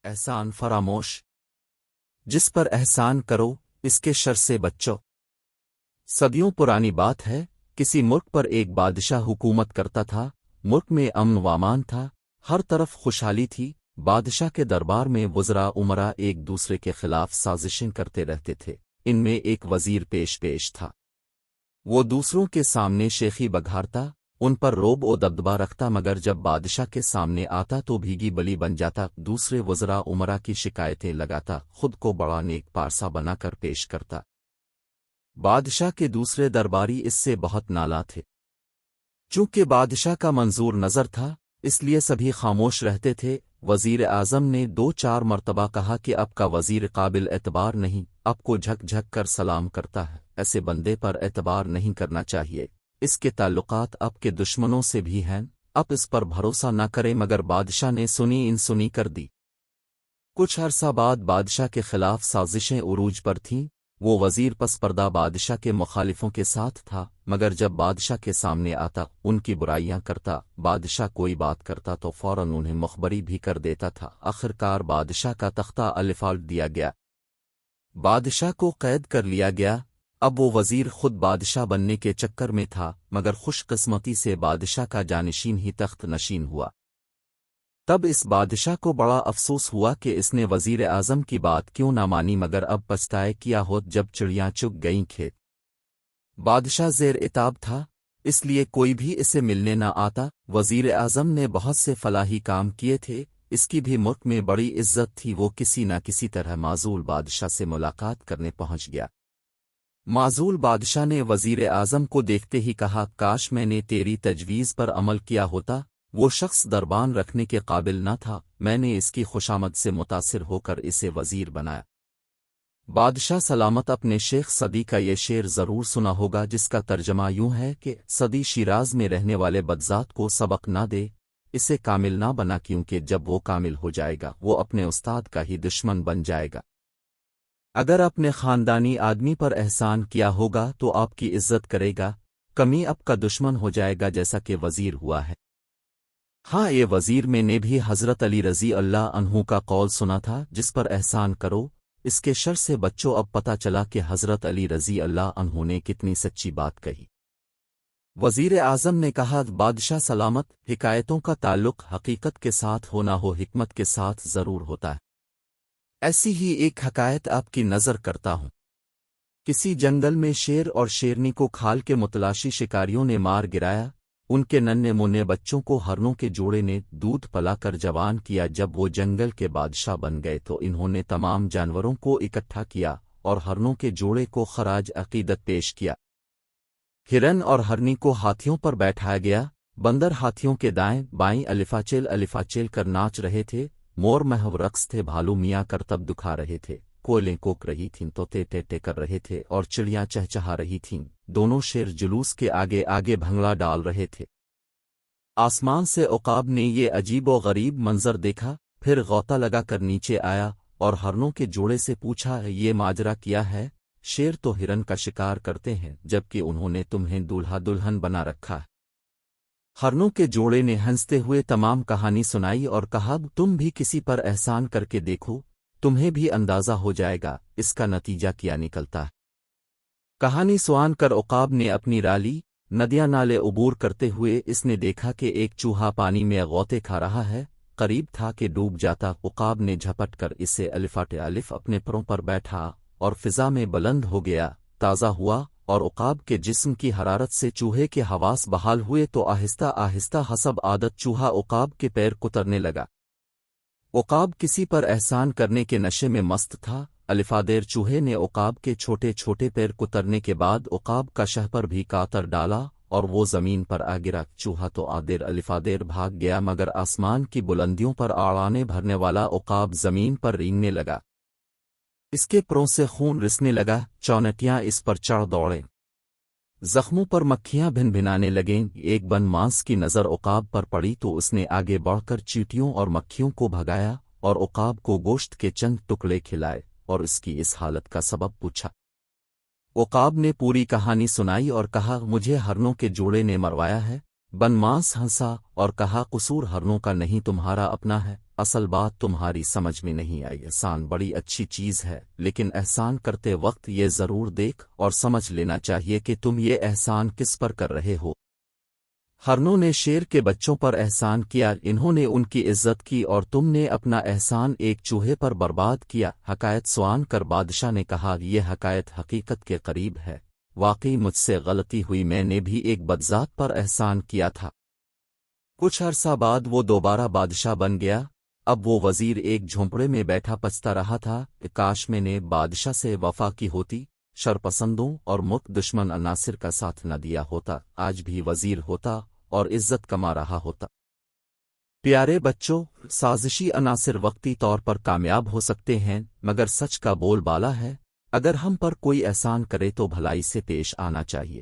احسان فراموش، جس پر احسان کرو اس کے شر سے بچو۔ صدیوں پرانی بات ہے، کسی ملک پر ایک بادشاہ حکومت کرتا تھا۔ ملک میں امن و امان تھا، ہر طرف خوشحالی تھی۔ بادشاہ کے دربار میں وزراء امراء ایک دوسرے کے خلاف سازشیں کرتے رہتے تھے۔ ان میں ایک وزیر پیش تھا، وہ دوسروں کے سامنے شیخی بگھارتا، ان پر روب و دبدبا رکھتا، مگر جب بادشاہ کے سامنے آتا تو بھیگی بلی بن جاتا، دوسرے وزراء امراء کی شکایتیں لگاتا، خود کو بڑا نیک پارسا بنا کر پیش کرتا۔ بادشاہ کے دوسرے درباری اس سے بہت نالاں تھے۔ چونکہ بادشاہ کا منظور نظر تھا، اس لیے سبھی خاموش رہتے تھے۔ وزیر اعظم نے 2-4 مرتبہ کہا کہ اب کا وزیر قابل اعتبار نہیں، اب کو جھک جھک کر سلام کرتا ہے، ایسے بندے پر اعتبار نہیں کرنا چاہیے، اس کے تعلقات اب کے دشمنوں سے بھی ہیں، اب اس پر بھروسہ نہ کرے۔ مگر بادشاہ نے سنی کر دی۔ کچھ عرصہ بعد بادشاہ کے خلاف سازشیں عروج پر تھیں۔ وہ وزیر پس پردہ بادشاہ کے مخالفوں کے ساتھ تھا، مگر جب بادشاہ کے سامنے آتا ان کی برائیاں کرتا، بادشاہ کوئی بات کرتا تو فوراً انہیں مخبری بھی کر دیتا تھا۔ آخرکار بادشاہ کا تختہ الفال دیا گیا، بادشاہ کو قید کر لیا گیا۔ اب وہ وزیر خود بادشاہ بننے کے چکر میں تھا، مگر خوش قسمتی سے بادشاہ کا جانشین ہی تخت نشین ہوا۔ تب اس بادشاہ کو بڑا افسوس ہوا کہ اس نے وزیر اعظم کی بات کیوں نہ مانی، مگر اب پچھتائے کیا ہوت جب چڑیاں چگ گئیں کھیت۔ بادشاہ زیر عتاب تھا، اس لیے کوئی بھی اسے ملنے نہ آتا۔ وزیر اعظم نے بہت سے فلاحی کام کیے تھے، اس کی بھی ملک میں بڑی عزت تھی۔ وہ کسی نہ کسی طرح معزول بادشاہ سے ملاقات کرنے پہنچ گیا۔ معزول بادشاہ نے وزیر اعظم کو دیکھتے ہی کہا، کاش میں نے تیری تجویز پر عمل کیا ہوتا۔ وہ شخص دربان رکھنے کے قابل نہ تھا، میں نے اس کی خوشامد سے متاثر ہو کر اسے وزیر بنایا۔ بادشاہ سلامت اپنے شیخ سعدی کا یہ شعر ضرور سنا ہوگا، جس کا ترجمہ یوں ہے کہ سعدی شیراز میں رہنے والے بدذات کو سبق نہ دے، اسے کامل نہ بنا، کیونکہ جب وہ کامل ہو جائے گا وہ اپنے استاد کا ہی دشمن بن جائے گا۔ اگر اپنے خاندانی آدمی پر احسان کیا ہوگا تو آپ کی عزت کرے گا، کمی اب کا دشمن ہو جائے گا، جیسا کہ وزیر ہوا ہے۔ ہاں، یہ وزیر میں نے بھی حضرت علی رضی اللہ عنہ کا قول سنا تھا، جس پر احسان کرو اس کے شر سے بچو۔ اب پتہ چلا کہ حضرت علی رضی اللہ عنہ نے کتنی سچی بات کہی۔ وزیر اعظم نے کہا، بادشاہ سلامت، حکایتوں کا تعلق حقیقت کے ساتھ ہو نہ ہو حکمت کے ساتھ ضرور ہوتا ہے۔ ایسی ہی ایک حکایت آپ کی نظر کرتا ہوں۔ کسی جنگل میں شیر اور شیرنی کو کھال کے متلاشی شکاریوں نے مار گرایا۔ ان کے ننھے منھے بچوں کو ہرنوں کے جوڑے نے دودھ پلا کر جوان کیا۔ جب وہ جنگل کے بادشاہ بن گئے تو انہوں نے تمام جانوروں کو اکٹھا کیا اور ہرنوں کے جوڑے کو خراج عقیدت پیش کیا۔ ہرن اور ہرنی کو ہاتھیوں پر بیٹھایا گیا، بندر ہاتھیوں کے دائیں بائیں الفاچیل کر ناچ رہے تھے، مور محو رقص تھے، بھالو میاں کرتب دکھا رہے تھے، کوئلیں کوک رہی تھیں، طوطے ٹے کر رہے تھے اور چڑیاں چہچہا رہی تھیں۔ دونوں شیر جلوس کے آگے آگے بھنگڑا ڈال رہے تھے۔ آسمان سے عقاب نے یہ عجیب و غریب منظر دیکھا، پھر غوطہ لگا کر نیچے آیا اور ہرنوں کے جوڑے سے پوچھا، یہ ماجرا کیا ہے؟ شیر تو ہرن کا شکار کرتے ہیں، جبکہ انہوں نے تمہیں دولہا دلہن بنا رکھا ہے۔ ہرنوں کے جوڑے نے ہنستے ہوئے تمام کہانی سنائی اور کہا، تم بھی کسی پر احسان کر کے دیکھو، تمہیں بھی اندازہ ہو جائے گا اس کا نتیجہ کیا نکلتا ہے۔ کہانی سوان کر عقاب نے اپنی رالی ندیاں نالے عبور کرتے ہوئے اس نے دیکھا کہ ایک چوہا پانی میں غوطے کھا رہا ہے، قریب تھا کہ ڈوب جاتا۔ عقاب نے جھپٹ کر اسے الف اپنے پروں پر بیٹھا اور فضا میں بلند ہو گیا، تازہ ہوا، اور عقاب کے جسم کی حرارت سے چوہے کے حواس بحال ہوئے تو آہستہ آہستہ حسب عادت چوہا عقاب کے پیر کترنے لگا۔ عقاب کسی پر احسان کرنے کے نشے میں مست تھا۔ الفادیر چوہے نے عقاب کے چھوٹے چھوٹے پیر کترنے کے بعد عقاب کا شہپر بھی کاتر ڈالا اور وہ زمین پر آ گرا۔ چوہا تو آدیر الفادیر بھاگ گیا، مگر آسمان کی بلندیوں پر آڑانے بھرنے والا عقاب زمین پر رینگنے لگا، اس کے پروں سے خون رسنے لگا، چونٹیاں اس پر چڑھ دوڑیں، زخموں پر مکھیاں بھن بھنانے لگیں۔ ایک بن مانس کی نظر عقاب پر پڑی تو اس نے آگے بڑھ کر چیونٹیوں اور مکھیوں کو بھگایا اور عقاب کو گوشت کے چند ٹکڑے کھلائے اور اس کی اس حالت کا سبب پوچھا۔ عقاب نے پوری کہانی سنائی اور کہا، مجھے ہرنوں کے جوڑے نے مروایا ہے۔ بن مانس ہنسا اور کہا، قصور ہرنوں کا نہیں تمہارا اپنا ہے، اصل بات تمہاری سمجھ میں نہیں آئی۔ احسان بڑی اچھی چیز ہے، لیکن احسان کرتے وقت یہ ضرور دیکھ اور سمجھ لینا چاہیے کہ تم یہ احسان کس پر کر رہے ہو۔ ہرنوں نے شیر کے بچوں پر احسان کیا، انہوں نے ان کی عزت کی، اور تم نے اپنا احسان ایک چوہے پر برباد کیا۔ حکایت سوان کر بادشاہ نے کہا، یہ حکایت حقیقت کے قریب ہے، واقعی مجھ سے غلطی ہوئی، میں نے بھی ایک بدذات پر احسان کیا تھا۔ کچھ عرصہ بعد وہ دوبارہ بادشاہ بن گیا۔ اب وہ وزیر ایک جھونپڑے میں بیٹھا پچھتا رہا تھا کہ کاش میں نے بادشاہ سے وفا کی ہوتی، شرپسندوں اور ملک دشمن عناصر کا ساتھ نہ دیا ہوتا، آج بھی وزیر ہوتا اور عزت کما رہا ہوتا۔ پیارے بچوں، سازشی عناصر وقتی طور پر کامیاب ہو سکتے ہیں، مگر سچ کا بول بالا ہے، اگر ہم پر کوئی احسان کرے تو بھلائی سے پیش آنا چاہیے۔